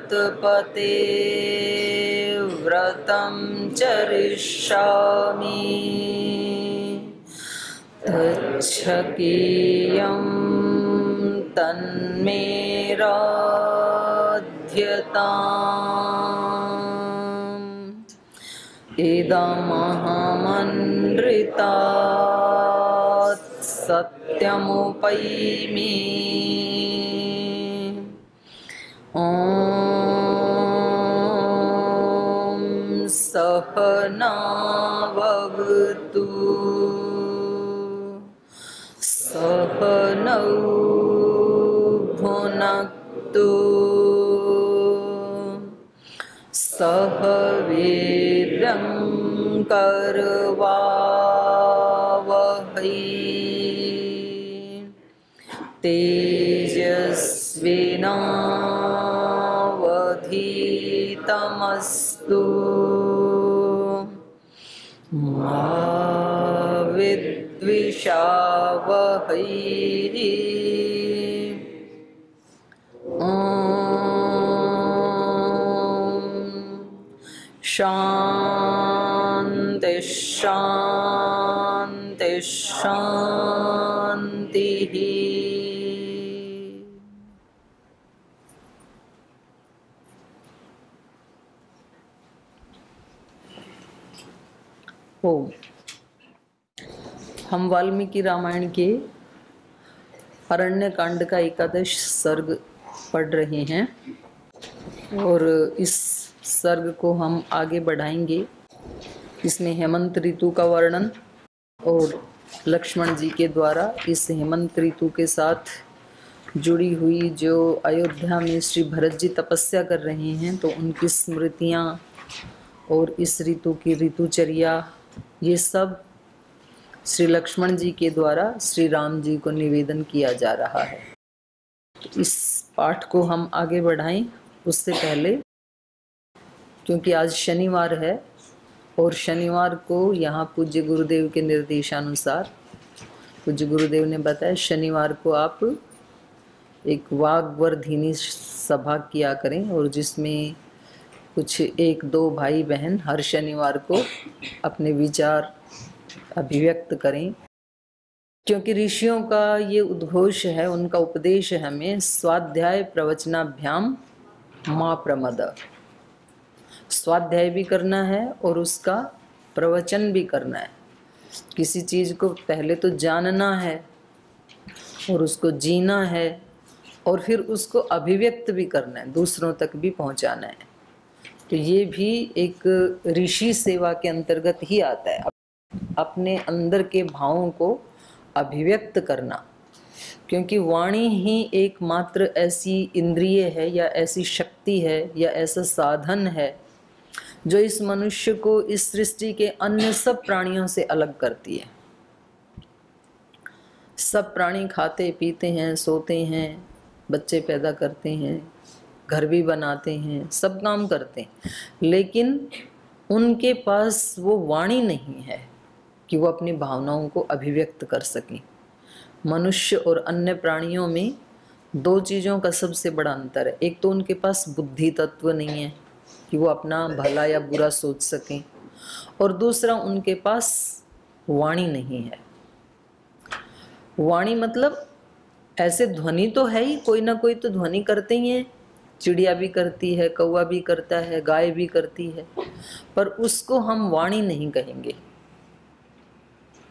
उत्पते व्रतं चरिष्यामि तच्छकेयं तन्मे राध्यताम् इदमहमनृतात् सत्यमुपैमि ॐ सहनाववतु सहनौ भुनक्तु सह वीर्यं करवावहै तेजस्विनावधीतमस्तु मा विद्विषावहै शांति शांति शांति। ओम। हम वाल्मीकि रामायण के अरण्य कांड का 11 सर्ग पढ़ रहे हैं और इस सर्ग को हम आगे बढ़ाएंगे। इसमें हेमंत ऋतु का वर्णन और लक्ष्मण जी के द्वारा इस हेमंत ऋतु के साथ जुड़ी हुई जो अयोध्या में श्री भरत जी तपस्या कर रहे हैं तो उनकी स्मृतियाँ और इस ऋतु की ऋतुचर्या, ये सब श्री लक्ष्मण जी के द्वारा श्री राम जी को निवेदन किया जा रहा है। तो इस पाठ को हम आगे बढ़ाएं उससे पहले, क्योंकि आज शनिवार है और शनिवार को यहाँ पूज्य गुरुदेव के निर्देशानुसार पूज्य गुरुदेव ने बताया शनिवार को आप एक वाग्वर्धिनी सभा किया करें और जिसमें कुछ 1-2 भाई बहन हर शनिवार को अपने विचार अभिव्यक्त करें, क्योंकि ऋषियों का ये उद्घोष है, उनका उपदेश है हमें स्वाध्याय प्रवचनाभ्याम माँ प्रमद। स्वाध्याय भी करना है और उसका प्रवचन भी करना है। किसी चीज़ को पहले तो जानना है और उसको जीना है और फिर उसको अभिव्यक्त भी करना है, दूसरों तक भी पहुंचाना है। तो ये भी एक ऋषि सेवा के अंतर्गत ही आता है, अपने अंदर के भावों को अभिव्यक्त करना, क्योंकि वाणी ही एकमात्र ऐसी इंद्रिय है या ऐसी शक्ति है या ऐसा साधन है जो इस मनुष्य को इस सृष्टि के अन्य सब प्राणियों से अलग करती है। सब प्राणी खाते पीते हैं, सोते हैं, बच्चे पैदा करते हैं, घर भी बनाते हैं, सब काम करते हैं, लेकिन उनके पास वो वाणी नहीं है कि वो अपनी भावनाओं को अभिव्यक्त कर सकें। मनुष्य और अन्य प्राणियों में 2 चीज़ों का सबसे बड़ा अंतर है। एक तो उनके पास बुद्धि तत्व नहीं है कि वो अपना भला या बुरा सोच सकें, और दूसरा उनके पास वाणी नहीं है। वाणी मतलब ऐसे ध्वनि तो है ही, कोई ना कोई तो ध्वनि करते ही हैं, चिड़िया भी करती है, कौवा भी करता है, गाय भी करती है, पर उसको हम वाणी नहीं कहेंगे।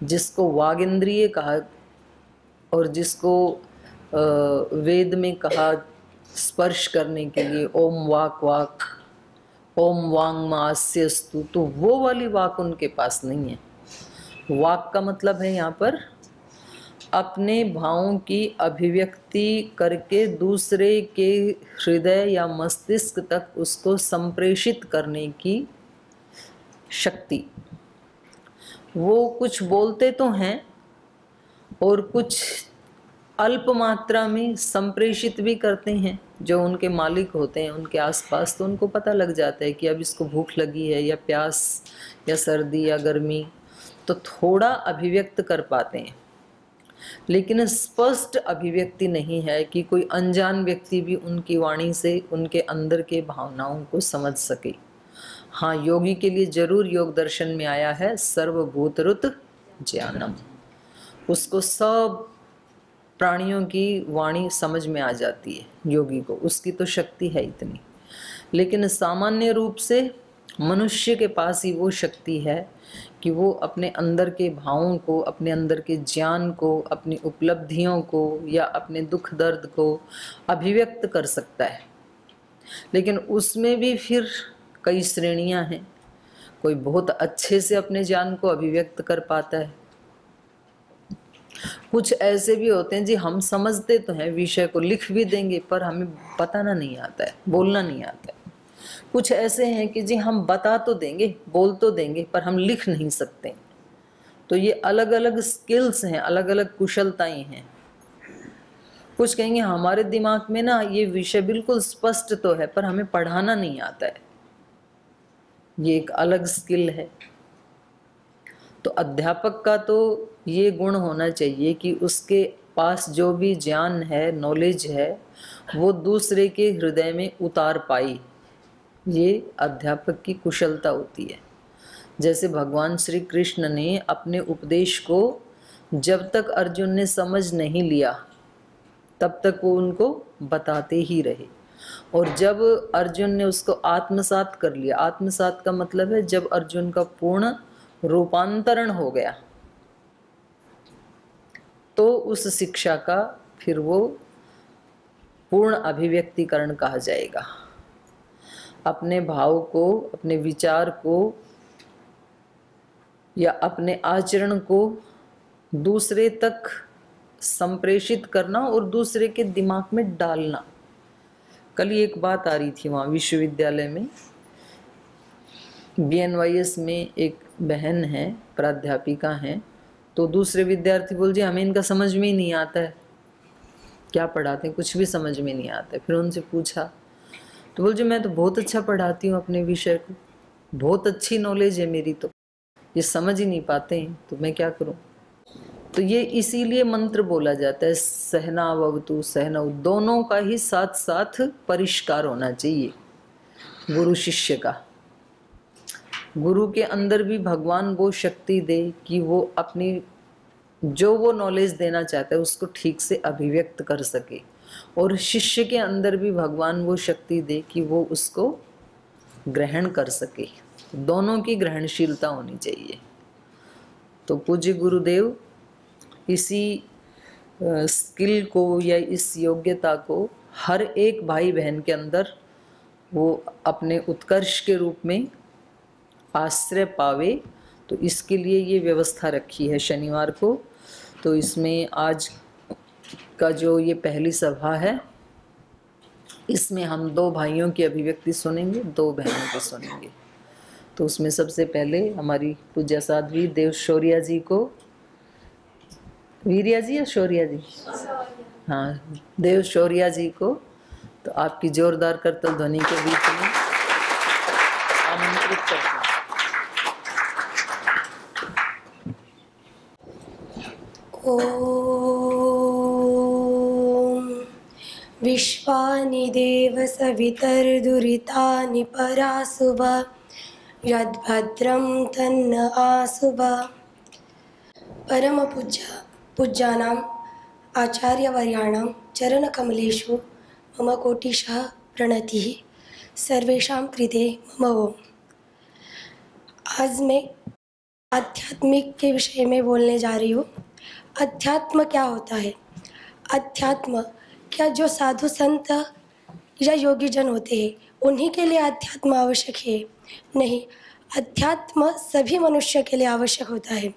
जिसको वाग इंद्रिय कहा और जिसको वेद में कहा स्पर्श करने के लिए ओम वाक वाक, ओम वांग मास्यस्तु, तो वो वाली वाक उनके पास नहीं है। वाक का मतलब है यहाँ पर अपने भावों की अभिव्यक्ति करके दूसरे के हृदय या मस्तिष्क तक उसको संप्रेषित करने की शक्ति। वो कुछ बोलते तो हैं और कुछ अल्प मात्रा में संप्रेषित भी करते हैं। जो उनके मालिक होते हैं उनके आसपास, तो उनको पता लग जाता है कि अब इसको भूख लगी है या प्यास या सर्दी या गर्मी, तो थोड़ा अभिव्यक्त कर पाते हैं। लेकिन स्पष्ट अभिव्यक्ति नहीं है कि कोई अनजान व्यक्ति भी उनकी वाणी से उनके अंदर के भावनाओं को समझ सके। हाँ, योगी के लिए जरूर योग दर्शन में आया है सर्वभूतरुत ज्ञानम, उसको सब प्राणियों की वाणी समझ में आ जाती है योगी को, उसकी तो शक्ति है इतनी। लेकिन सामान्य रूप से मनुष्य के पास ही वो शक्ति है कि वो अपने अंदर के भावों को, अपने अंदर के ज्ञान को, अपनी उपलब्धियों को या अपने दुख दर्द को अभिव्यक्त कर सकता है। लेकिन उसमें भी फिर कई श्रेणियां हैं। कोई बहुत अच्छे से अपने ज्ञान को अभिव्यक्त कर पाता है, कुछ ऐसे भी होते हैं जी हम समझते तो हैं विषय को, लिख भी देंगे पर हमें बताना नहीं आता है, बोलना नहीं आता है। कुछ ऐसे हैं कि जी हम बता तो देंगे, बोल तो देंगे, पर हम लिख नहीं सकते। तो ये अलग अलग स्किल्स हैं, अलग अलग कुशलताएं हैं। कुछ कहेंगे हमारे दिमाग में ना ये विषय बिल्कुल स्पष्ट तो है पर हमें पढ़ाना नहीं आता है, ये एक अलग स्किल है। तो अध्यापक का तो ये गुण होना चाहिए कि उसके पास जो भी ज्ञान है, नॉलेज है, वो दूसरे के हृदय में उतार पाई, ये अध्यापक की कुशलता होती है। जैसे भगवान श्री कृष्ण ने अपने उपदेश को जब तक अर्जुन ने समझ नहीं लिया तब तक वो उनको बताते ही रहे, और जब अर्जुन ने उसको आत्मसात कर लिया, आत्मसात का मतलब है जब अर्जुन का पूर्ण रूपांतरण हो गया, तो उस शिक्षा का फिर वो पूर्ण अभिव्यक्तिकरण कहा जाएगा। अपने भाव को, अपने विचार को या अपने आचरण को दूसरे तक संप्रेषित करना और दूसरे के दिमाग में डालना। कल ही एक बात आ रही थी वहाँ विश्वविद्यालय में, BNYS में एक बहन है, प्राध्यापिका हैं, तो दूसरे विद्यार्थी बोल जी हमें इनका समझ में ही नहीं आता है, क्या पढ़ाते हैं कुछ भी समझ में नहीं आता है। फिर उनसे पूछा तो बोल जी मैं तो बहुत अच्छा पढ़ाती हूँ अपने विषय को, बहुत अच्छी नॉलेज है मेरी, तो ये समझ ही नहीं पाते हैं तो मैं क्या करूँ। तो ये इसीलिए मंत्र बोला जाता है सहनावतु सहनौ, दोनों का ही साथ साथ परिष्कार होना चाहिए गुरु शिष्य का। गुरु के अंदर भी भगवान वो शक्ति दे कि वो अपनी जो वो नॉलेज देना चाहता है उसको ठीक से अभिव्यक्त कर सके, और शिष्य के अंदर भी भगवान वो शक्ति दे कि वो उसको ग्रहण कर सके। दोनों की ग्रहणशीलता होनी चाहिए। तो पूज्य गुरुदेव इसी स्किल को या इस योग्यता को हर एक भाई बहन के अंदर वो अपने उत्कर्ष के रूप में आश्रय पावे, तो इसके लिए ये व्यवस्था रखी है शनिवार को। तो इसमें आज का जो ये पहली सभा है, इसमें हम 2 भाइयों की अभिव्यक्ति सुनेंगे, 2 बहनों की सुनेंगे। तो उसमें सबसे पहले हमारी पूज्य साध्वी देव शौर्या जी को, वीरिया जी या शौर्या जी, हाँ देव शौर्या जी को, तो आपकी जोरदार करतल ध्वनि के बीच में आमंत्रित करते हैं। ओम विश्वानि देव सवितर्दुरितानि परासुव यद्भद्रं तन्न आसुव। परम पूज्यानां आचार्यवर्याणां चरणकमलेषु मम कोटिशः प्रणतिः सर्वेषां कृते मम ओम। आज मैं आध्यात्मिक के विषय में बोलने जा रही हूँ। अध्यात्म क्या होता है? अध्यात्म क्या जो साधु संत या योगी जन होते हैं उन्हीं के लिए अध्यात्म आवश्यक है? नहीं, अध्यात्म सभी मनुष्य के लिए आवश्यक होता है।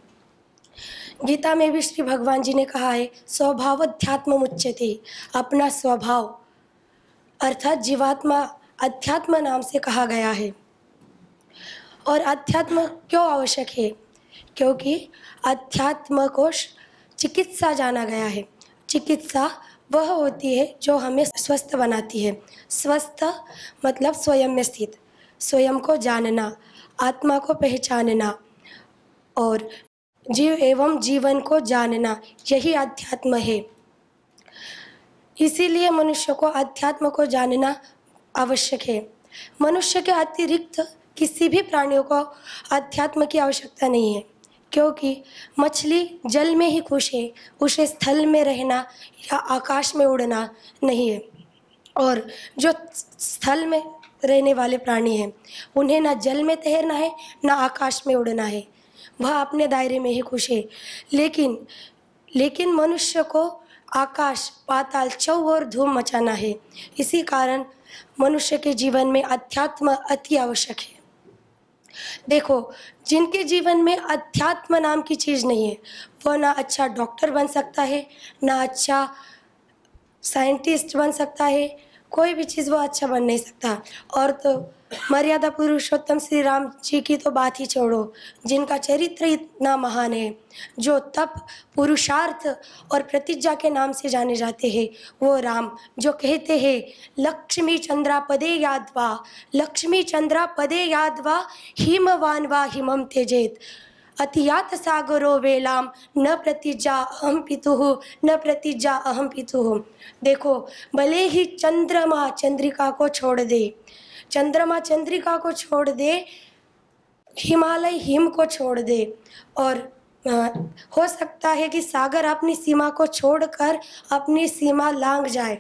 गीता में भी श्री भगवान जी ने कहा है स्वभाव अध्यात्म मुच्यते, अपना स्वभाव अर्थात जीवात्मा अध्यात्म नाम से कहा गया है। और अध्यात्म क्यों आवश्यक है? क्योंकि अध्यात्म को चिकित्सा जाना गया है। चिकित्सा वह होती है जो हमें स्वस्थ बनाती है। स्वस्थ मतलब स्वयं में स्थित, स्वयं को जानना, आत्मा को पहचानना और जीव एवं जीवन को जानना, यही अध्यात्म है। इसीलिए मनुष्य को अध्यात्म को जानना आवश्यक है। मनुष्य के अतिरिक्त किसी भी प्राणियों को अध्यात्म की आवश्यकता नहीं है, क्योंकि मछली जल में ही खुश है, उसे स्थल में रहना या आकाश में उड़ना नहीं है। और जो स्थल में रहने वाले प्राणी हैं, उन्हें ना जल में तैरना है ना आकाश में उड़ना है, वह अपने दायरे में ही खुश है। लेकिन मनुष्य को आकाश पाताल चौओर धूम मचाना है। इसी कारण मनुष्य के जीवन में अध्यात्म अति आवश्यक है। देखो, जिनके जीवन में अध्यात्म नाम की चीज़ नहीं है, वह ना अच्छा डॉक्टर बन सकता है, ना अच्छा साइंटिस्ट बन सकता है, कोई भी चीज़ वो अच्छा बन नहीं सकता। और तो मर्यादा पुरुषोत्तम श्री राम जी की तो बात ही छोड़ो, जिनका चरित्र इतना महान है, जो तप, पुरुषार्थ और प्रतिज्ञा के नाम से जाने जाते हैं, वो राम जो कहते हैं लक्ष्मी चंद्रा पदे यादवा, लक्ष्मी चंद्रा पदे यादवा, हिमवान वा हिमम त्यजेत, अतियात सागरो वेलाम, न प्रतिज्ञा अहम पितुः, न प्रतिज्ञा अहम पितुः। देखो, भले ही चंद्रमा चंद्रिका को छोड़ दे, चंद्रमा चंद्रिका को छोड़ दे, हिमालय हिम को छोड़ दे, और हो सकता है कि सागर अपनी सीमा को छोड़कर अपनी सीमा लांघ जाए,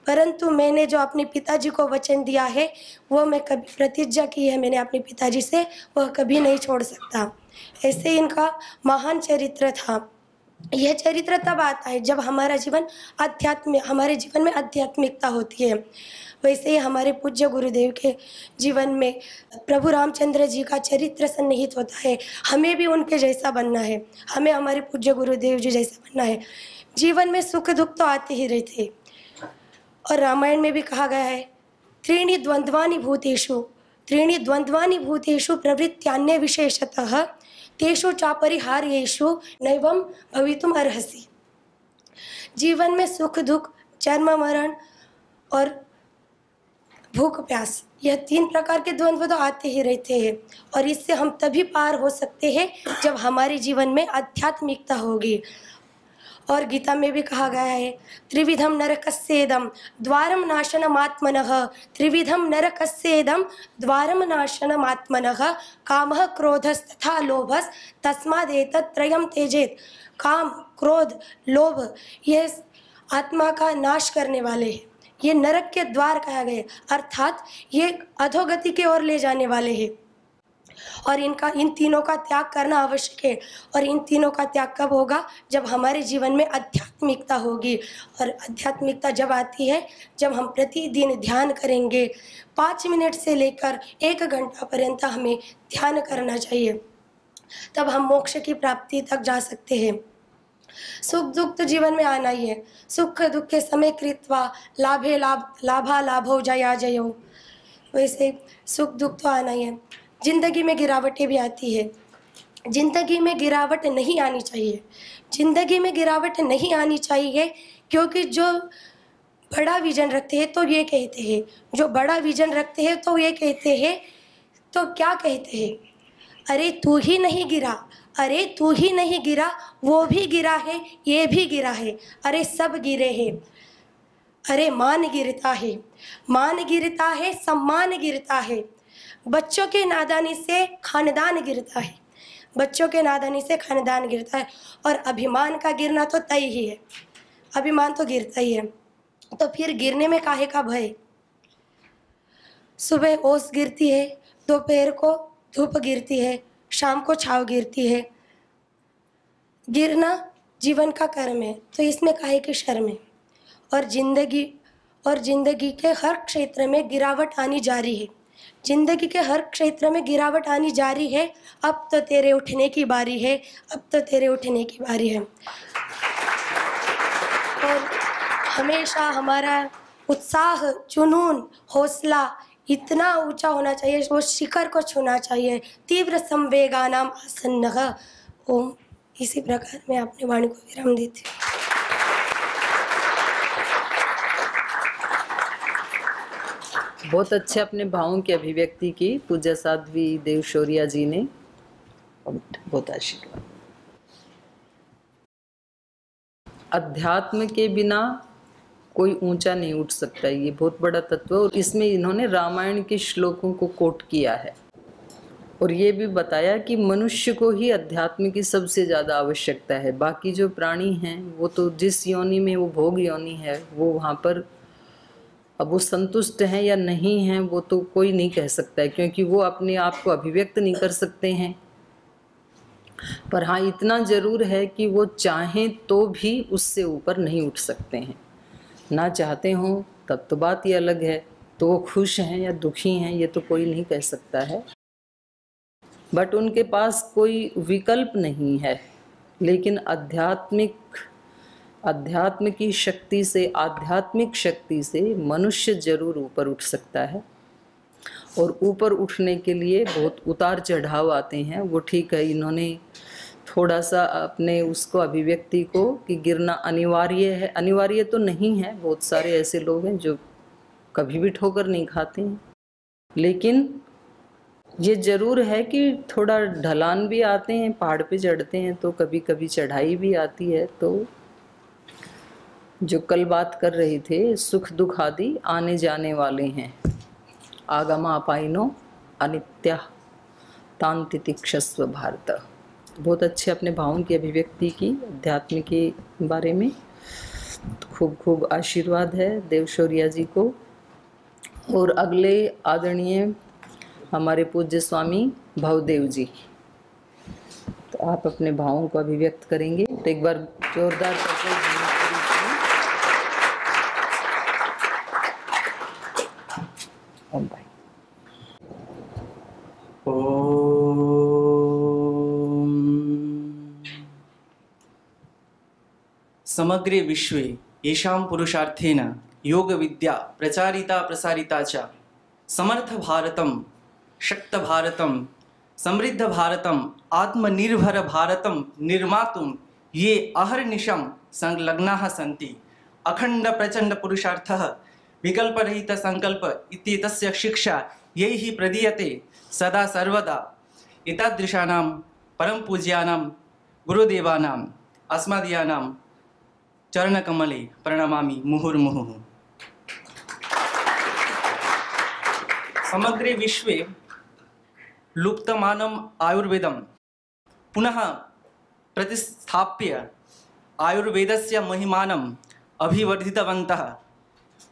परंतु मैंने जो अपने पिताजी को वचन दिया है, वो मैं कभी प्रतिज्ञा की है मैंने अपने पिताजी से, वह कभी नहीं छोड़ सकता। ऐसे इनका महान चरित्र था। यह चरित्र तब आता है जब हमारे जीवन में आध्यात्मिकता होती है। वैसे ही हमारे पूज्य गुरुदेव के जीवन में प्रभु रामचंद्र जी का चरित्र सन्निहित होता है। हमें भी उनके जैसा बनना है, हमें हमारे पूज्य गुरुदेव जी जैसा बनना है। जीवन में सुख दुख तो आते ही रहते, और रामायण में भी कहा गया है त्रीणि द्वंद्वानि भूतेषु प्रवृत्त्यान्य विशेषतः तेषु चापरिहार्येषु नैवं भवितुम अर्हसि। जीवन में सुख दुख, जन्म मरण और भूख प्यास, यह 3 प्रकार के द्वंद्व तो आते ही रहते हैं, और इससे हम तभी पार हो सकते हैं जब हमारे जीवन में आध्यात्मिकता होगी। और गीता में भी कहा गया है त्रिविधम नरकस्येदम द्वारम नाशनमात्मनः, त्रिविधम नरकस्येदम द्वारम नाशनमात्मनः, कामः क्रोधस्तथा लोभस् तस्मादेतत्त्रयं त्यजेत। काम, क्रोध, लोभ, ये आत्मा का नाश करने वाले हैं, ये नरक के द्वार कहा गए, अर्थात ये अधोगति की ओर ले जाने वाले हैं, और इन तीनों का त्याग करना आवश्यक है। और इन तीनों का त्याग कब होगा? जब हमारे जीवन में आध्यात्मिकता होगी। और आध्यात्मिकता जब आती है जब हम प्रतिदिन ध्यान करेंगे। 5 मिनट से लेकर 1 घंटा पर्यंत हमें ध्यान करना चाहिए, तब हम मोक्ष की प्राप्ति तक जा सकते हैं। सुख दुख तो जीवन में आना ही है। सुख दुख के समय कृत्वा लाभे लाभा लाभो जया जयो, वैसे सुख दुख तो आना ही है। जिंदगी में गिरावटें भी आती है, जिंदगी में गिरावट नहीं आनी चाहिए, जिंदगी में गिरावट नहीं आनी चाहिए, क्योंकि जो बड़ा विजन रखते हैं तो ये कहते हैं, जो बड़ा विजन रखते हैं तो ये कहते हैं, तो क्या कहते हैं, अरे तू ही नहीं गिरा, अरे तू ही नहीं गिरा, वो भी गिरा है, ये भी गिरा है, अरे सब गिरे हैं, अरे मान गिरता है, मान गिरता है, सम्मान गिरता है, बच्चों के नादानी से खानदान गिरता है, बच्चों के नादानी से खानदान गिरता है। और अभिमान का गिरना तो तय ही है, अभिमान तो गिरता ही है, तो फिर गिरने में काहे का भय। सुबह ओस गिरती है, दोपहर को धूप गिरती है, शाम को छाव गिरती है। गिरना जीवन का कर्म है, तो इसमें काहे की शर्म है। और जिंदगी के हर क्षेत्र में गिरावट आनी जारी है, जिंदगी के हर क्षेत्र में गिरावट आनी जारी है। अब तो तेरे उठने की बारी है, अब तो तेरे उठने की बारी है। और हमेशा हमारा उत्साह, जुनून, हौसला इतना ऊंचा होना चाहिए, वो शिखर को छूना चाहिए। तीव्र संवेगानाम आसन्नः। ओम। इसी प्रकार मैं अपनी वाणी को विराम देती हूँ। बहुत अच्छे अपने भावों की अभिव्यक्ति की पूज्य साध्वी देव शौर्या जी ने, बहुत आशीर्वाद। अध्यात्म के बिना कोई ऊंचा नहीं उठ सकता, ये बहुत बड़ा तत्व है। और इसमें इन्होंने रामायण के श्लोकों को कोट किया है और ये भी बताया कि मनुष्य को ही अध्यात्म की सबसे ज़्यादा आवश्यकता है। बाकी जो प्राणी हैं वो तो जिस योनि में वो भोग योनि है वो वहाँ पर अब वो संतुष्ट हैं या नहीं हैं वो तो कोई नहीं कह सकता है, क्योंकि वो अपने आप को अभिव्यक्त नहीं कर सकते हैं। पर हाँ, इतना ज़रूर है कि वो चाहें तो भी उससे ऊपर नहीं उठ सकते हैं। ना चाहते हों तब तो बात ये अलग है, तो वो खुश हैं या दुखी हैं ये तो कोई नहीं कह सकता है, बट उनके पास कोई विकल्प नहीं है। लेकिन अध्यात्म की शक्ति से, आध्यात्मिक शक्ति से मनुष्य जरूर ऊपर उठ सकता है। और ऊपर उठने के लिए बहुत उतार चढ़ाव आते हैं, वो ठीक है। इन्होंने थोड़ा सा अपने उसको अभिव्यक्ति को कि गिरना अनिवार्य है, अनिवार्य तो नहीं है, बहुत सारे ऐसे लोग हैं जो कभी भी ठोकर नहीं खाते हैं, लेकिन ये ज़रूर है कि थोड़ा ढलान भी आते हैं, पहाड़ पे चढ़ते हैं तो कभी कभी चढ़ाई भी आती है। तो जो कल बात कर रहे थे, सुख दुख आदि आने जाने वाले हैं, आगमा अपाइनो अनित्या तांतितिक्षस्व भारत। बहुत अच्छे अपने भावों की अभिव्यक्ति की अध्यात्म के बारे में। खूब खूब आशीर्वाद है देवशौर्या जी को। और अगले आदरणीय हमारे पूज्य स्वामी भवदेव जी, तो आप अपने भावों को अभिव्यक्त करेंगे। तो एक बार जोरदार समग्रे विश्वे येषां पुरुषार्थेन योग विद्या प्रचारिता प्रसारिता च समर्थ भारतम, शक्त भारतम, समृद्ध भारतम, आत्मनिर्भर भारतम निर्मातुं ये अहर्निशं संलग्नाः सन्ति। अखंड प्रचंड पुरुषार्थः विकल्परहित संकल्प इत्येतस्य शिक्षा यैः प्रदीयते सदा सर्वदा। एतादृशानां परम पूज्यानां गुरुदेवानां अस्मदीयानां चरणकमले प्रणमामि मुहुर्मुहुः। समग्रे विश्वे लुप्तमानम् आयुर्वेदं पुनः प्रतिस्थाप्य आयुर्वेदस्य महिमानम् अभिवर्धितवन्तः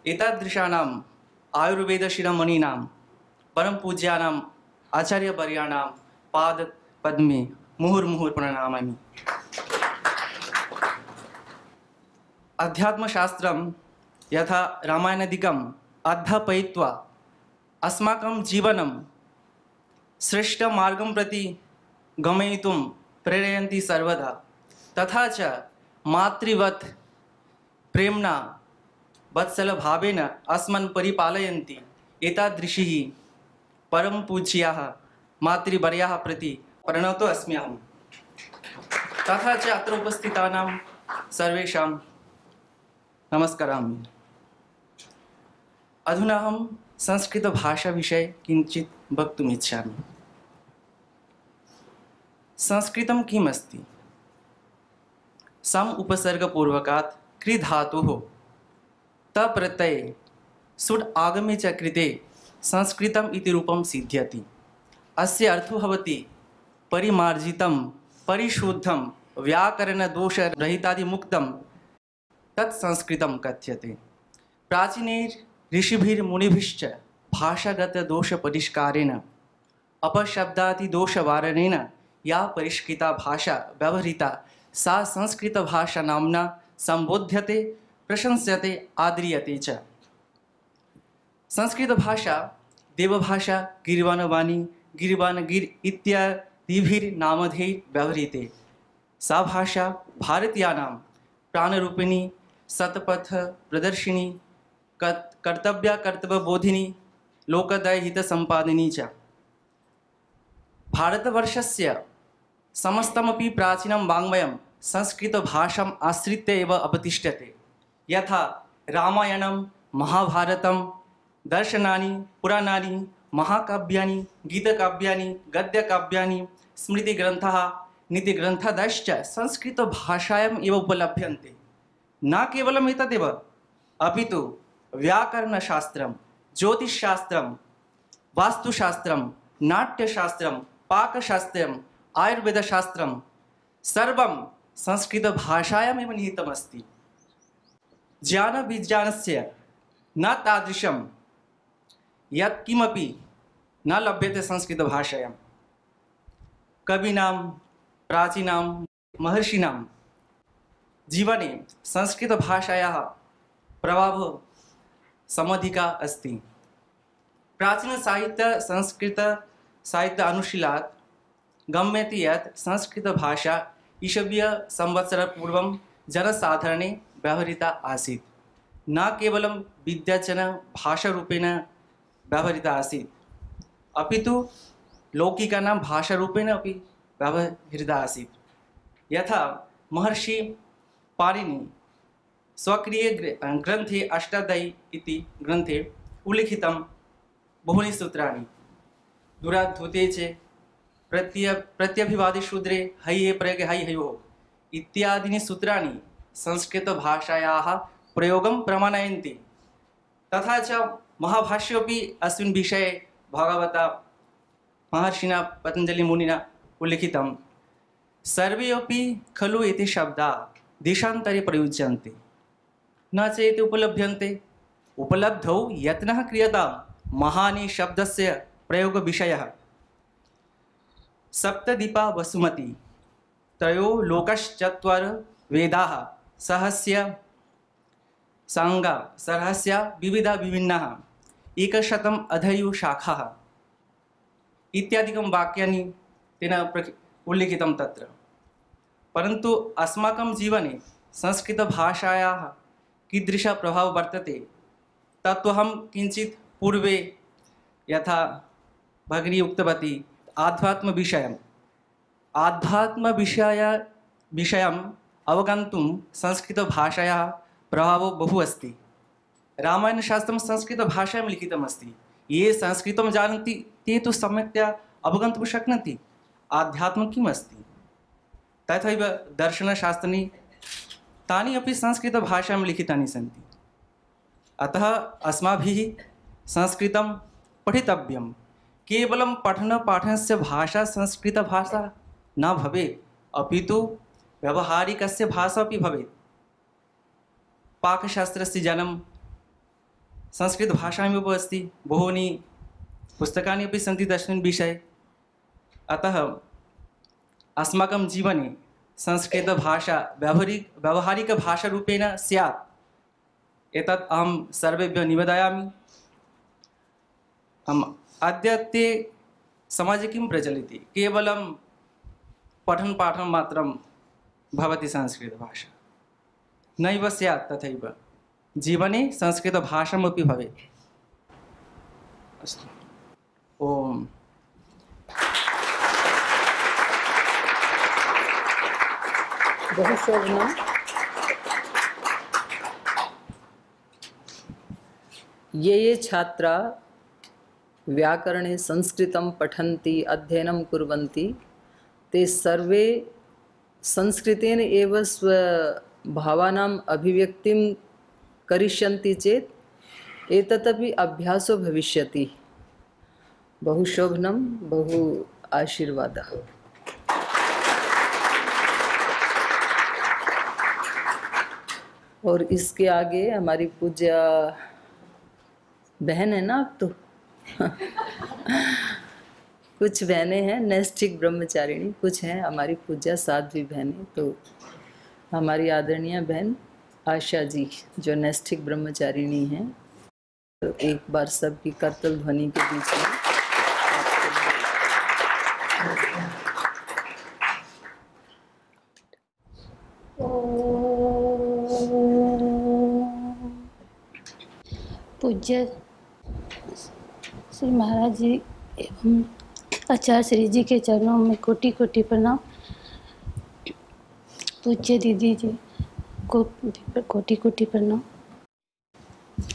एतादृशानाम् आयुर्वेदशिरोमणीनां परमपूज्यानाम् आचार्यवर्याणां पादपद्मे मुहुर्मुहुः प्रणमामि। अध्यात्मशास्त्रं यथा रामायणादिकम् अध्यापयित्वा अस्माकं जीवनं श्रेष्ठमार्गं प्रति गमयितुं प्रेरयन्ति सर्वदा, तथा च मातृवत् प्रेम्णा वत्सलभावेन अस्मान् परिपालयन्ति। एतादृशीः परमपूज्याः मातृवर्याः प्रति प्रणतो अस्मि अहम्। तथा च अत्र उपस्थितानां सर्वेषां नमस्करामि। अधुना अहं संस्कृतभाषाविषये किञ्चित् वक्तुम् इच्छामि। संस्कृतं किम् अस्ति? सम उपसर्गपूर्वकात् कृ धातुः तप्रत्यये सुट् आगमे च कृते संस्कृतम् इति रूपं सिद्ध्यति। अस्य अर्थो भवति परिमार्जितं, परिशुद्धं, व्याकरणदोषरहितादिमुक्तं तत् संस्कृतं कथ्यते। प्राचीनैः ऋषिभिर्मुनिभिश्च भाषागतदोषपरिष्कारेण अपशब्दादिदोषवारणेन या परिष्कृता भाषा व्यवहृता सा संस्कृतभाषा नाम्ना संबोध्यते, प्रशंस्यते, आद्रियते च। संस्कृतभाषा देवभाषा, गिरिवाणवाणी, गिरिवाणगिरि इत्यादिभिर्नामधैः व्यवहृते। सा भाषा भारतीयानां प्राणरूपिणी, सत्पथ प्रदर्शिनी, कर्तव्यबोधिनी, लोकदयहितसम्पादिनी च। भारतवर्षस्य समस्तमपि प्राचीनं वाङ्मयं संस्कृतभाषाम् आश्रित्य एव अवतिष्ठते। यथा रामायणं, महाभारतं, दर्शनानि, पुराणानि, महाकाव्यानि, गीतकाव्यानि, गद्यकाव्यानि, स्मृतिग्रन्थाः, नीतिग्रन्थादश्च संस्कृतभाषायाम् एव उपलभ्यन्ते। न केवलम् एतदेव अपितु व्याकरणशास्त्रं, ज्योतिषशास्त्रं, वास्तुशास्त्रं, नाट्यशास्त्रं, पाकशास्त्रम्, आयुर्वेदशास्त्रं सर्वं संस्कृतभाषायामेव निहितमस्ति। ज्ञानविज्ञानस्य न तादृशं यत्किमपि न लभ्यते संस्कृतभाषायां। कवीनां, प्राचीनां, महर्षिणां जीवने संस्कृतभाषायाः प्रभावः समधिका अस्ति। प्राचीनसाहित्य संस्कृतसाहित्य अनुशीलनात् गम्यते यत् संस्कृतभाषा ईशवीयसंवत्सरपूर्वं जनसाधारणे व्यवहृता आसीत्। न केवलं विद्याजनभाषारूपेण व्यवहृता आसीत्, अपितु लौकिकानां भाषारूपेण अपि व्यवहृता आसीत्। यथा महर्षि पाणिनि स्वकीये ग्रन्थे अष्टाध्यायी इति ग्रन्थे उल्लिखितं बहूनि सूत्राणि। दुराधूते च प्रत्यभिवादे शूद्रे हये प्रयोगे हयोः इत्यादीनि सूत्राणि संस्कृतभाषायाः प्रयोगं प्रमाणयन्ति। तथा च महाभाष्योऽपि अस्मिन् विषये भगवता महर्षिणा पतञ्जलिमुनिना उल्लिखितं। सर्वे अपि खलु एते शब्दाः देशान्तरे प्रयुज्यन्ते, न चेत् उपलभ्यन्ते। उपलब्धौ यत्नः क्रियतां महानि शब्दस्य प्रयोगविषयः। सप्तदीपा वसुमती, त्रयो लोकश्चत्वार वेदाः, सहस्य सांगा, सरहस्य विविधा विभिन्नाः, एकशतम् अधयुः शाखाः इत्यादिकं वाक्यानि तेन उल्लिखितं तत्र। परन्तु अस्माकं जीवने संस्कृतभाषायाः कीदृशः प्रभावः वर्तते तत्त्वहं किञ्चित् पूर्वे यथा भगिनी उक्तवती आध्यात्मविषयम् अवगन्तुं संस्कृतभाषायाः प्रभावो बहु अस्ति। रामायणशास्त्रं संस्कृतभाषायां लिखितमस्ति। ये संस्कृतं जानन्ति ते तु सम्यक्तया अवगन्तुं शक्नोति आध्यात्मं किम् अस्ति। तथैव दर्शनशास्त्राणि तानि अपि संस्कृतभाषायां लिखितानि सन्ति। अतः अस्माभिः संस्कृतं पठितव्यं। केवलं पठनपाठनस्य भाषा संस्कृतभाषा न भवेत्, अपितु व्यावहारिकस्य भाषा अपि भवेत्। पाकशास्त्रस्य ज्ञानं संस्कृतभाषायामेव अस्ति। बहूनि पुस्तकानि अपि सन्ति तस्मिन् विषये। अतः अस्माकं जीवने संस्कृतभाषा व्यावहारिकभाषारूपेण स्यात्, एतत् अहं सर्वेभ्यः निवेदयामि। अद्यत्वे समाजे किं प्रचलति? केवलं पठनपाठनं मात्रं भवति संस्कृतभाषा। नैव स्यात् तथैव जीवने संस्कृतभाषामपि भवेत्। अस्तु, ओम। बहुशोभनम्। ये छात्रा व्याकरणे संस्कृतं पठन्ति, अध्ययनं कुर्वन्ति, ते सर्वे संस्कृतेन एव स्वभावानाम् अभिव्यक्तिं करिष्यन्ति चेत् एतदपि अभ्यासो भविष्यति। बहुशोभनं, बहु आशीर्वादः। और इसके आगे हमारी पूज्य बहन है ना, अब तो कुछ बहनें हैं नैष्ठिक ब्रह्मचारिणी, कुछ हैं हमारी पूज्य साध्वी बहनें। तो हमारी आदरणीय बहन आशा जी जो नैष्ठिक ब्रह्मचारिणी हैं, तो एक बार सबकी करतल ध्वनि के बीच में पूज्य श्री महाराज जी एवं आचार्य श्री जी के चरणों में कोटि कोटि प्रणाम। पूज्य दीदी जी को कोटि कोटि प्रणाम।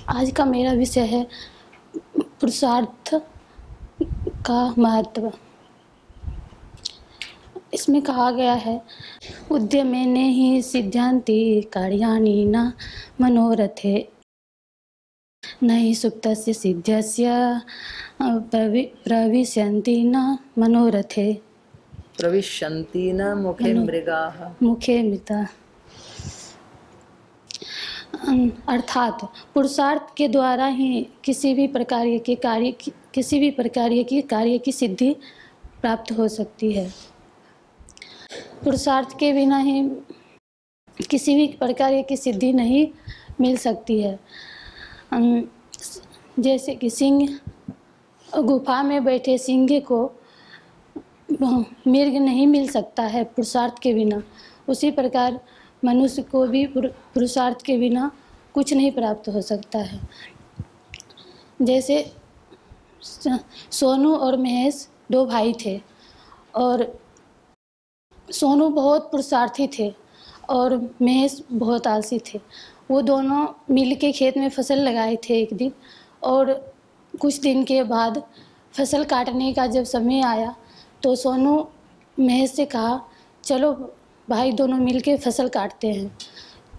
आज का मेरा विषय है पुरुषार्थ का महत्व। इसमें कहा गया है, उद्यमेन हि सिद्ध्यन्ति कार्याणि न मनोरथे, न हि सुप्तस्य सिद्ध्यस्य प्रविशन्ति न मनोरथे। प्रविशन्ति न मुखे मृगाः। मुखे मृता। अर्थात पुरुषार्थ के द्वारा ही किसी भी प्रकार की कार्य की सिद्धि प्राप्त हो सकती है। पुरुषार्थ के बिना ही किसी भी प्रकार की सिद्धि नहीं मिल सकती है। जैसे कि सिंह गुफा में बैठे सिंह को मृग नहीं मिल सकता है पुरुषार्थ के बिना, उसी प्रकार मनुष्य को भी पुरुषार्थ के बिना कुछ नहीं प्राप्त हो सकता है। जैसे सोनू और महेश 2 भाई थे और सोनू बहुत पुरुषार्थी थे और महेश बहुत आलसी थे। वो दोनों मिल के खेत में फसल लगाए थे एक दिन, और कुछ दिन के बाद फसल काटने का जब समय आया तो सोनू महेश से कहा, चलो भाई दोनों मिलके फसल काटते हैं।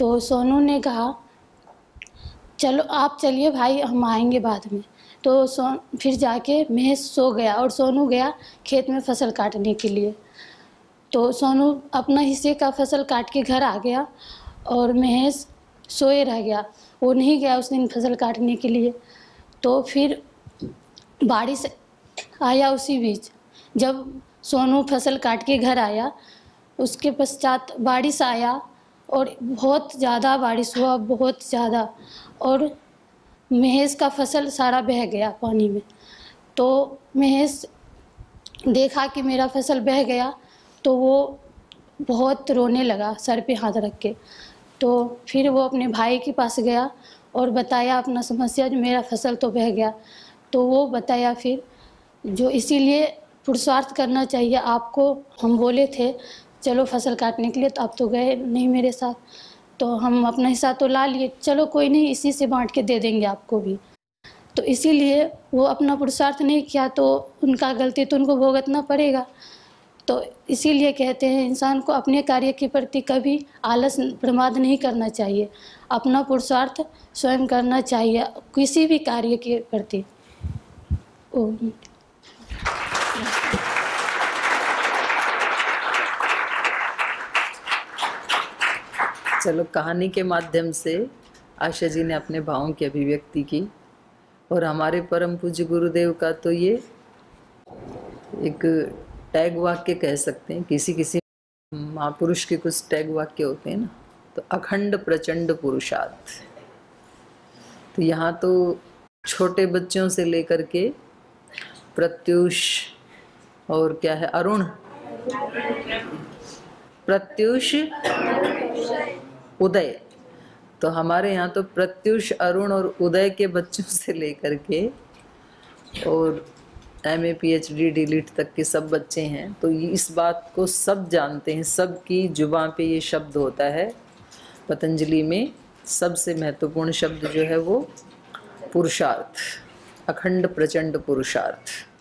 तो सोनू ने कहा, चलो आप चलिए भाई, हम आएंगे बाद में। तो फिर जाके महेश सो गया और सोनू गया खेत में फसल काटने के लिए। तो सोनू अपना हिस्से का फसल काट के घर आ गया और महेश सोए रह गया, वो नहीं गया उस दिन फसल काटने के लिए। तो फिर बारिश आया उसी बीच। जब सोनू फसल काट के घर आया, उसके पश्चात बारिश आया और बहुत ज़्यादा बारिश हुआ, बहुत ज़्यादा, और महेश का फसल सारा बह गया पानी में। तो महेश देखा कि मेरा फसल बह गया, तो वो बहुत रोने लगा सर पे हाथ रख के। तो फिर वो अपने भाई के पास गया और बताया अपना समस्या, जो मेरा फसल तो बह गया। तो वो बताया फिर, जो इसीलिए पुरुषार्थ करना चाहिए आपको। हम बोले थे चलो फसल काटने के लिए, तो आप तो गए नहीं मेरे साथ, तो हम अपना हिस्सा तो ला लिए, चलो कोई नहीं, इसी से बांट के दे देंगे आपको भी। तो इसीलिए वो अपना पुरुषार्थ नहीं किया, तो उनका गलती तो उनको भुगतना पड़ेगा। तो इसीलिए कहते हैं इंसान को अपने कार्य के प्रति कभी आलस प्रमाद नहीं करना चाहिए, अपना पुरुषार्थ स्वयं करना चाहिए किसी भी कार्य के प्रति। चलो, कहानी के माध्यम से आशा जी ने अपने भावों की अभिव्यक्ति की, और हमारे परम पूज्य गुरुदेव का तो ये एक टैग वाक्य कह सकते हैं। किसी महापुरुष के कुछ टैग वाक्य होते हैं ना, तो अखंड प्रचंड पुरुषार्थ। तो यहाँ तो छोटे बच्चों से लेकर के प्रत्युष और क्या है, अरुण, प्रत्युष उदय, तो हमारे यहाँ तो प्रत्युष, अरुण और उदय के बच्चों से लेकर के और MA PhD DLit तक के सब बच्चे हैं। तो इस बात को सब जानते हैं, सबकी जुबान पे ये शब्द होता है। पतंजलि में सबसे महत्वपूर्ण शब्द जो है वो पुरुषार्थ, अखंड प्रचंड पुरुषार्थ।